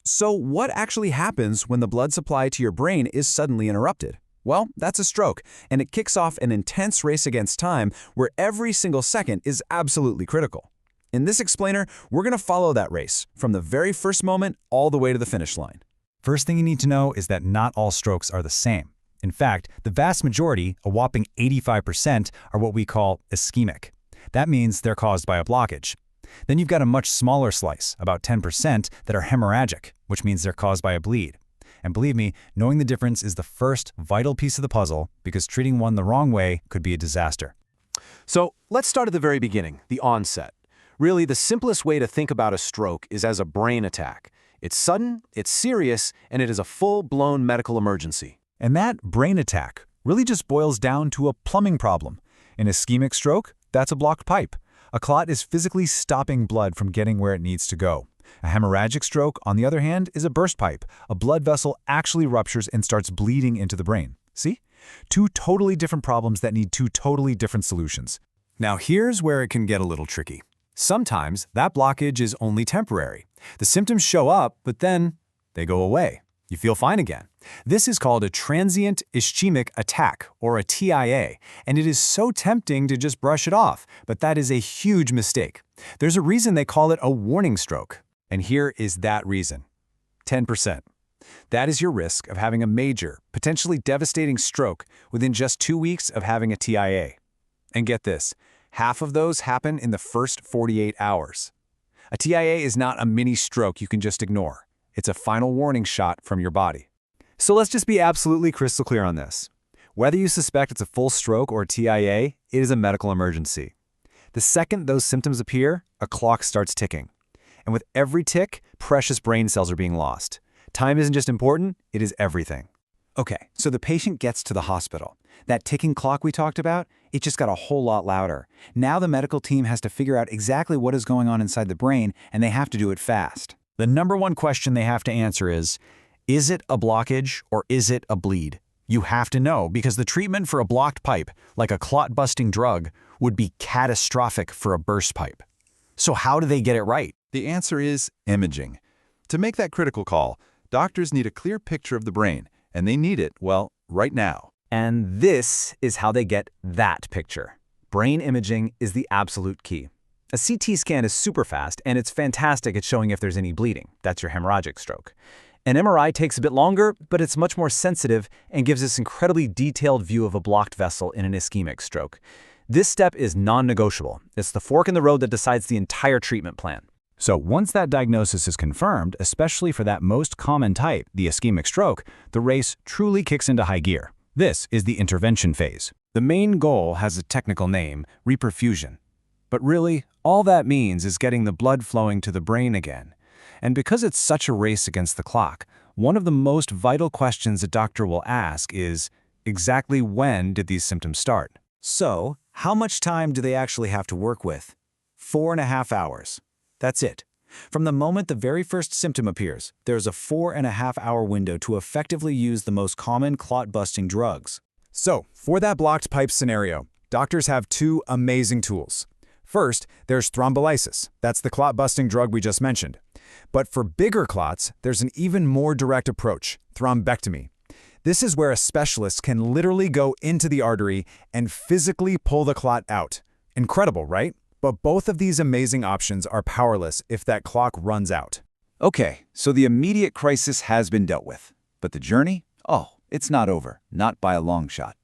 So what actually happens when the blood supply to your brain is suddenly interrupted? Well, that's a stroke, and it kicks off an intense race against time where every single second is absolutely critical. In this explainer, we're going to follow that race, from the very first moment all the way to the finish line. First thing you need to know is that not all strokes are the same. In fact, the vast majority, a whopping 85%, are what we call ischemic. That means they're caused by a blockage. Then you've got a much smaller slice, about 10%, that are haemorrhagic, which means they're caused by a bleed. And believe me, knowing the difference is the first vital piece of the puzzle, because treating one the wrong way could be a disaster. So let's start at the very beginning, the onset. Really, the simplest way to think about a stroke is as a brain attack. It's sudden, it's serious, and it is a full-blown medical emergency. And that brain attack really just boils down to a plumbing problem. An ischemic stroke, that's a blocked pipe. A clot is physically stopping blood from getting where it needs to go. A hemorrhagic stroke, on the other hand, is a burst pipe. A blood vessel actually ruptures and starts bleeding into the brain. See? Two totally different problems that need two totally different solutions. Now here's where it can get a little tricky. Sometimes that blockage is only temporary. The symptoms show up, but then they go away. You feel fine again. This is called a transient ischemic attack, or a TIA, and it is so tempting to just brush it off, but that is a huge mistake. There's a reason they call it a warning stroke, and here is that reason. 10%. That is your risk of having a major, potentially devastating stroke within just 2 weeks of having a TIA. And get this, half of those happen in the first 48 hours. A TIA is not a mini stroke you can just ignore. It's a final warning shot from your body. So let's just be absolutely crystal clear on this. Whether you suspect it's a full stroke or a TIA, it is a medical emergency. The second those symptoms appear, a clock starts ticking. And with every tick, precious brain cells are being lost. Time isn't just important, it is everything. Okay, so the patient gets to the hospital. That ticking clock we talked about, it just got a whole lot louder. Now the medical team has to figure out exactly what is going on inside the brain, and they have to do it fast. The number one question they have to answer is it a blockage or is it a bleed? You have to know, because the treatment for a blocked pipe, like a clot-busting drug, would be catastrophic for a burst pipe. So how do they get it right? The answer is imaging. To make that critical call, doctors need a clear picture of the brain, and they need it, well, right now. And this is how they get that picture. Brain imaging is the absolute key. A CT scan is super fast, and it's fantastic at showing if there's any bleeding. That's your hemorrhagic stroke. An MRI takes a bit longer, but it's much more sensitive and gives us incredibly detailed view of a blocked vessel in an ischemic stroke. This step is non-negotiable. It's the fork in the road that decides the entire treatment plan. So once that diagnosis is confirmed, especially for that most common type, the ischemic stroke, the race truly kicks into high gear. This is the intervention phase. The main goal has a technical name, reperfusion. But really, all that means is getting the blood flowing to the brain again. And because it's such a race against the clock, one of the most vital questions a doctor will ask is, exactly when did these symptoms start? So, how much time do they actually have to work with? 4.5 hours. That's it. From the moment the very first symptom appears, there's a 4.5-hour window to effectively use the most common clot-busting drugs. So, for that blocked pipe scenario, doctors have two amazing tools. First, there's thrombolysis. That's the clot-busting drug we just mentioned. But for bigger clots, there's an even more direct approach, thrombectomy. This is where a specialist can literally go into the artery and physically pull the clot out. Incredible, right? But both of these amazing options are powerless if that clock runs out. Okay, so the immediate crisis has been dealt with. But the journey? Oh, it's not over, not by a long shot.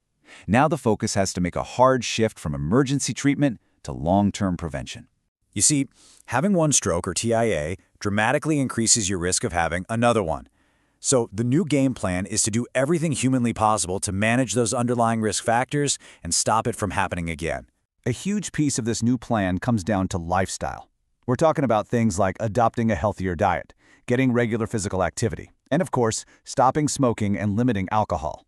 Now the focus has to make a hard shift from emergency treatment to long-term prevention. You see, having one stroke or TIA dramatically increases your risk of having another one. So the new game plan is to do everything humanly possible to manage those underlying risk factors and stop it from happening again. A huge piece of this new plan comes down to lifestyle. We're talking about things like adopting a healthier diet, getting regular physical activity, and of course, stopping smoking and limiting alcohol.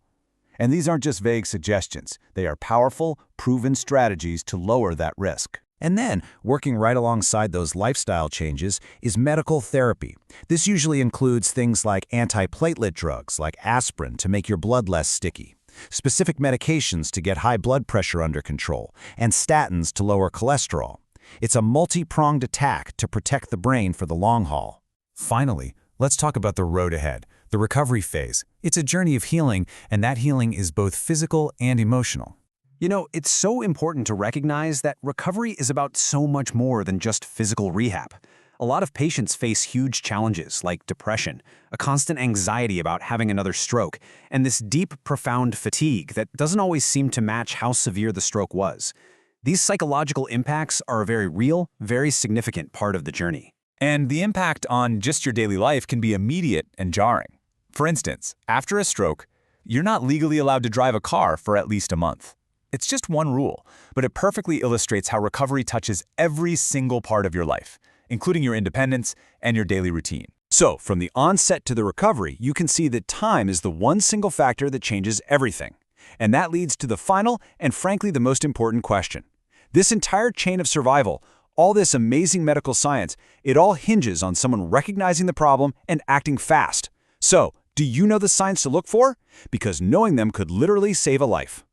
And these aren't just vague suggestions. They are powerful, proven strategies to lower that risk. And then, working right alongside those lifestyle changes is medical therapy. This usually includes things like antiplatelet drugs like aspirin to make your blood less sticky, specific medications to get high blood pressure under control, and statins to lower cholesterol. It's a multi-pronged attack to protect the brain for the long haul. Finally, Let's talk about the road ahead, the recovery phase. It's a journey of healing, and that healing is both physical and emotional. You know, it's so important to recognize that recovery is about so much more than just physical rehab. A lot of patients face huge challenges like depression, a constant anxiety about having another stroke, and this deep, profound fatigue that doesn't always seem to match how severe the stroke was. These psychological impacts are a very real, very significant part of the journey. And the impact on just your daily life can be immediate and jarring. For instance, after a stroke, you're not legally allowed to drive a car for at least a month. It's just one rule, but it perfectly illustrates how recovery touches every single part of your life, including your independence and your daily routine. So, from the onset to the recovery, you can see that time is the one single factor that changes everything. And that leads to the final and frankly the most important question. This entire chain of survival, all this amazing medical science, it all hinges on someone recognizing the problem and acting fast. So, do you know the signs to look for? Because knowing them could literally save a life.